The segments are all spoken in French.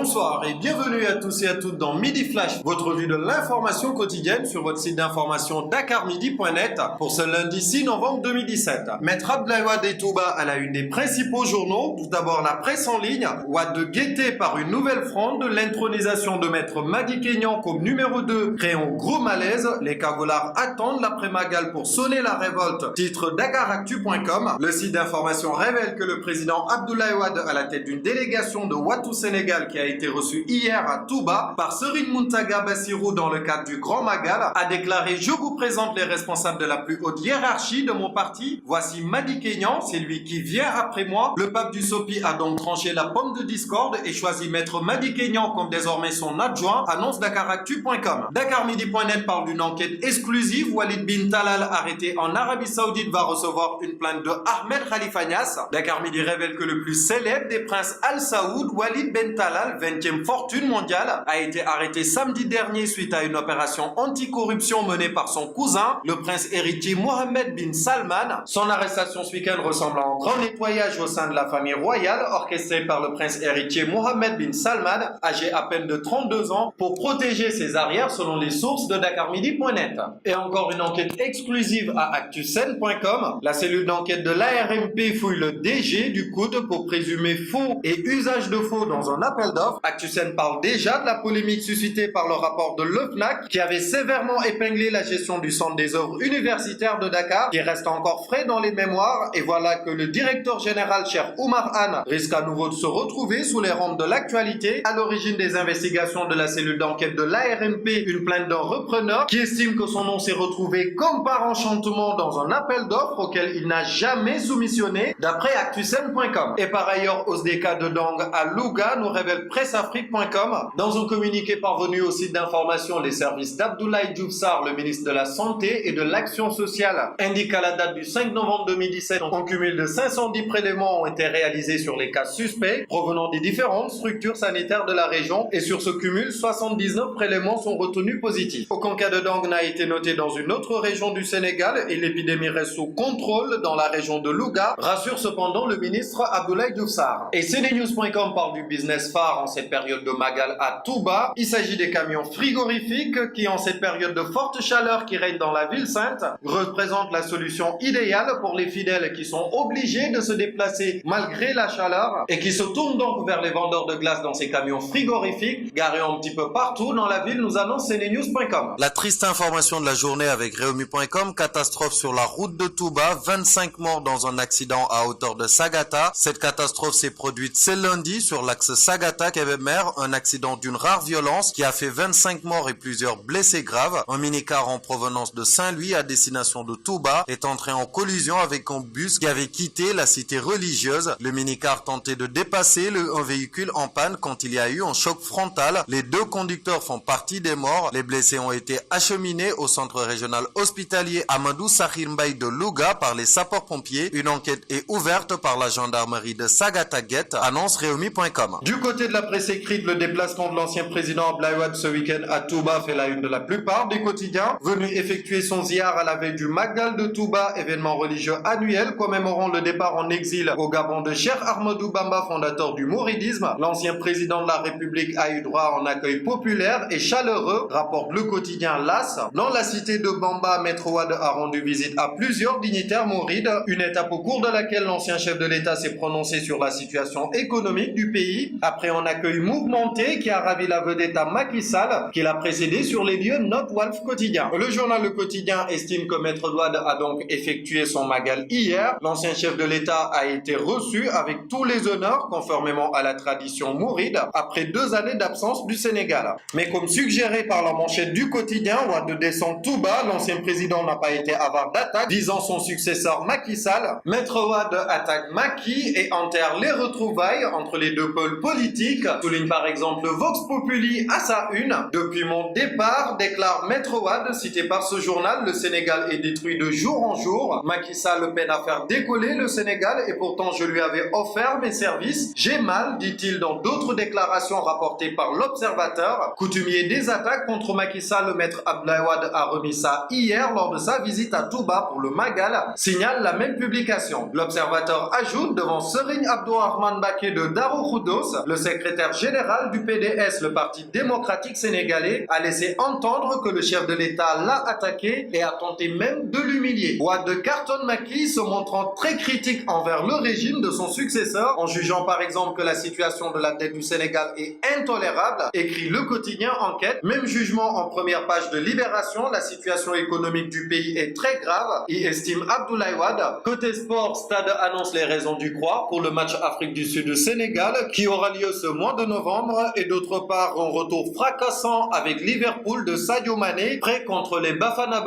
Bonsoir et bienvenue à tous et à toutes dans Midi Flash, votre vue de l'information quotidienne sur votre site d'information dakarmidi.net pour ce lundi 6 novembre 2017. Maître Abdoulaye Wade et Touba à la une des principaux journaux. Tout d'abord la presse en ligne. Wade guetté par une nouvelle fronde, l'intronisation de Maître Madi Kenya comme numéro 2 créant gros malaise. Les cagollards attendent l'après-Magal pour sonner la révolte. Titre dakaractu.com. Le site d'information révèle que le président Abdoulaye Wade à la tête d'une délégation de Wattu Sénégal qui a été reçu hier à Touba par Serigne Mountaga Bassirou dans le cadre du Grand Magal a déclaré: je vous présente les responsables de la plus haute hiérarchie de mon parti. Voici Madi Kenya, c'est lui qui vient après moi. Le pape du Sopi a donc tranché la pomme de discorde et choisi Maître Madi Kenya comme désormais son adjoint, annonce dakaractu.com. Dakarmidi.net parle d'une enquête exclusive. Walid bin Talal, arrêté en Arabie Saoudite, va recevoir une plainte de Ahmed Khalifa Niasse. Dakarmidi révèle que le plus célèbre des princes Al Saoud, Walid bin Talal, 20e fortune mondiale, a été arrêté samedi dernier suite à une opération anticorruption menée par son cousin, le prince héritier Mohammed bin Salman. Son arrestation ce week-end ressemble à un grand nettoyage au sein de la famille royale, orchestré par le prince héritier Mohammed bin Salman, âgé à peine de 32 ans, pour protéger ses arrières selon les sources de dakarmidi.net. Et encore une enquête exclusive à actusen.com. La cellule d'enquête de l'ARMP fouille le DG du COUD pour présumer faux et usage de faux dans un appel d'offres. Actusen parle déjà de la polémique suscitée par le rapport de l'OFNAC qui avait sévèrement épinglé la gestion du centre des œuvres universitaires de Dakar, qui reste encore frais dans les mémoires. Et voilà que le directeur général, cher Oumar Anne, risque à nouveau de se retrouver sous les rampes de l'actualité. À l'origine des investigations de la cellule d'enquête de l'ARMP, une plainte d'un repreneur qui estime que son nom s'est retrouvé comme par enchantement dans un appel d'offres auquel il n'a jamais soumissionné, d'après actusen.com. Et par ailleurs, hausse des cas de dengue à Louga, nous révèle presseafrique.com. Dans un communiqué parvenu au site d'information, les services d'Abdoulaye Diouf Sarr, le ministre de la Santé et de l'Action sociale, indiquent à la date du 5 novembre 2017 qu'un cumul de 510 prélèvements ont été réalisés sur les cas suspects provenant des différentes structures sanitaires de la région, et sur ce cumul, 79 prélèvements sont retenus positifs. Aucun cas de dengue n'a été noté dans une autre région du Sénégal et l'épidémie reste sous contrôle dans la région de Louga, rassure cependant le ministre Abdoulaye Diouf Sarr. Et cdnews.com parle du business phare en cette période de Magal à Touba. Il s'agit des camions frigorifiques qui, en cette période de forte chaleur qui règne dans la ville sainte, représentent la solution idéale pour les fidèles qui sont obligés de se déplacer malgré la chaleur et qui se tournent donc vers les vendeurs de glace dans ces camions frigorifiques garés un petit peu partout dans la ville, nous annonce cdnews.com. La triste information de la journée avec Réumi.com, catastrophe sur la route de Touba, 25 morts dans un accident à hauteur de Sagata. Cette catastrophe s'est produite ce lundi sur l'axe Sagata-Kébémer, un accident d'une rare violence qui a fait 25 morts et plusieurs blessés graves. Un minicar en provenance de Saint-Louis à destination de Touba est entré en collision avec un bus qui avait quitté la cité religieuse. Le minicar tentait de dépasser un véhicule en panne quand il y a eu un choc frontal. Les deux conducteurs font partie des morts. Les blessés ont été acheminés au centre régional hospitalier Amadou Sakhir Mbaye de Louga par les sapeurs-pompiers. Une enquête est ouverte par la gendarmerie de Sagata-Guet, annonce Réumi.com. Du côté de la presse écrite, le déplacement de l'ancien président Abdoulaye Wade ce week-end à Touba fait la une de la plupart des quotidiens. Venu effectuer son ziar à la veille du Magal de Touba, événement religieux annuel commémorant le départ en exil au Gabon de Cheikh Ahmadou Bamba, fondateur du mouridisme, l'ancien président de la République a eu droit à un accueil populaire et chaleureux, rapporte le quotidien LAS. Dans la cité de Bamba, Maître Wade a rendu visite à plusieurs dignitaires mourides, une étape au cours de laquelle l'ancien chef de l'État s'est prononcé sur la situation économique du pays, après un accueil mouvementé qui a ravi la vedette à Macky Sall, qui l'a précédé sur les lieux, note Walf Quotidien. Le journal Le Quotidien estime que Maître Wade a donc effectué son Magal hier. L'ancien chef de l'État a été reçu avec tous les honneurs, conformément à la tradition mouride, après 2 années d'absence du Sénégal. Mais comme suggéré par la manchette du quotidien, Wade descend tout bas, l'ancien président n'a pas été avare d'attaque, visant son successeur Macky Sall. Maître Wade attaque Macky et enterre les retrouvailles entre les deux pôles politiques, souligne par exemple Vox Populi à sa une. Depuis mon départ, déclare Maître Wade, cité par ce journal, le Sénégal est détruit de jour en jour. Macky Sall peine à faire décoller le Sénégal et pourtant je lui avais offert mes services. J'ai mal, dit-il dans d'autres déclarations rapportées par l'Observateur. Coutumier des attaques contre Macky Sall, le Maître Abdoulaye Wade a remis ça hier lors de sa visite à Touba pour le Magal, signale la même publication. L'Observateur ajoute devant Serigne Abdourahmane Baké de Darou Khoudoss, le secrétaire secrétaire général du PDS, le Parti démocratique sénégalais, a laissé entendre que le chef de l'État l'a attaqué et a tenté même de l'humilier. Wade cartonne Macky, se montrant très critique envers le régime de son successeur, en jugeant par exemple que la situation de la dette du Sénégal est intolérable, écrit le quotidien Enquête. Même jugement en première page de Libération, la situation économique du pays est très grave, y estime Abdoulaye Wade. Côté sport, Stade annonce les raisons du croix pour le match Afrique du Sud-Sénégal qui aura lieu ce mois de novembre, et d'autre part un retour fracassant avec Liverpool de Sadio Mané, prêt contre les Bafana,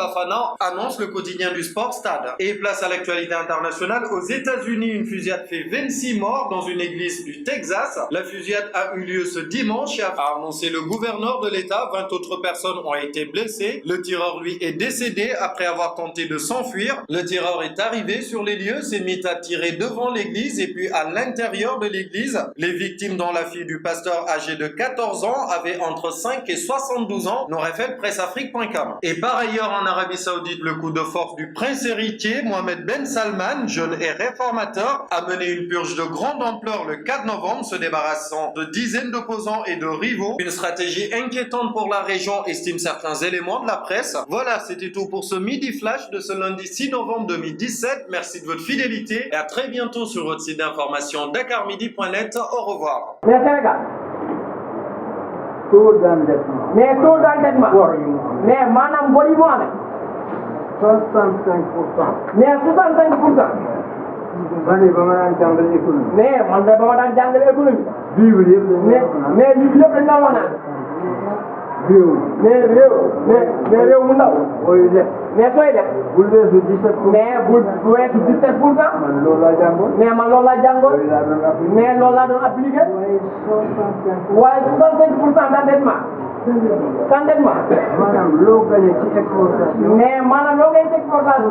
annonce le quotidien du sport Stade. Et place à l'actualité internationale, aux États-Unis, une fusillade fait 26 morts dans une église du Texas. La fusillade a eu lieu ce dimanche, a annoncé le gouverneur de l'État. 20 autres personnes ont été blessées. Le tireur, lui, est décédé après avoir tenté de s'enfuir. Le tireur est arrivé sur les lieux, s'est mis à tirer devant l'église et puis à l'intérieur de l'église. Les victimes, dont la fille du pasteur âgée de 14 ans, avaient entre 5 et 72 ans, nous révèle presseafrique.com. Et par ailleurs, en Arabie Saoudite, le coup de force du prince héritier Mohammed Ben Salman, jeune et réformateur, a mené une purge de grande ampleur le 4 novembre, se débarrassant de dizaines d'opposants et de rivaux. Une stratégie inquiétante pour la région, estiment certains éléments de la presse. Voilà, c'était tout pour ce Midi Flash de ce lundi 6 novembre 2017. Merci de votre fidélité et à très bientôt sur votre site d'information dakarmidi.net. Au revoir. Mais Sénégal. Taux d'endettement. Mais taux d'endettement. Mais maanaam bor yi moo amee. 65%. mais 65%. man de ba ma daan jàngale économie. mais man de ba ma daan jàngale économie. Bible yëpp dañu mais Bible yëpp dañu doon wax naan. réew. mais réew mu ndaw. booy def. mais sooy def. bul weesu 17%. mais bul weesu 17%. man loolu laa jàngoon. mais man loolu laa jàngoon. mais loolu laa doon appliqué. waaye 65% d'endettement. d'endettement. maanaam loo gagné ci exportation. mais maanaam loo gagné ci exportation.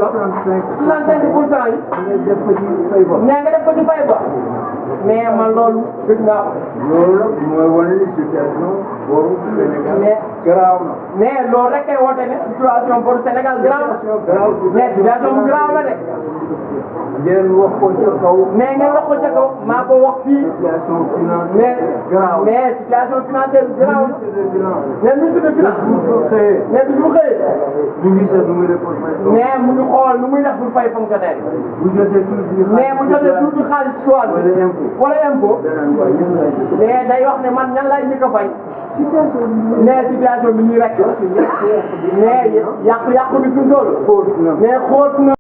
65% yi. nga def ko ci fay bor. mais nga def ko ci fay bor. mais man loolu gëj naa ko. loolu mooy wane ni situation boru Sénégal. mais garaaw na. mais loolu rek kay woote ne situation boru Sénégal garaaw na. mais situation bu garaaw la de. ngeen wax ko ca kaw. mais ngeen wax ko ca kaw. maa ko wax fii. situation financière garaaw. mais situation financière garaaw na. mais ministre de finance. mais bis bu xëyee. ñu ngi seet nu muy def pour fay. mais mu ngi xool nu muy def pour fay fonctionnaire yi. bu jotee tuuti mais mu jotee tuuti xaalis ci wàll bi. wala impôt. mais day wax ne man ñan laay njëkk a fay. mais situation bi nii rek. mais yàqu-yàqu bi fi mu toll. mais xóot na.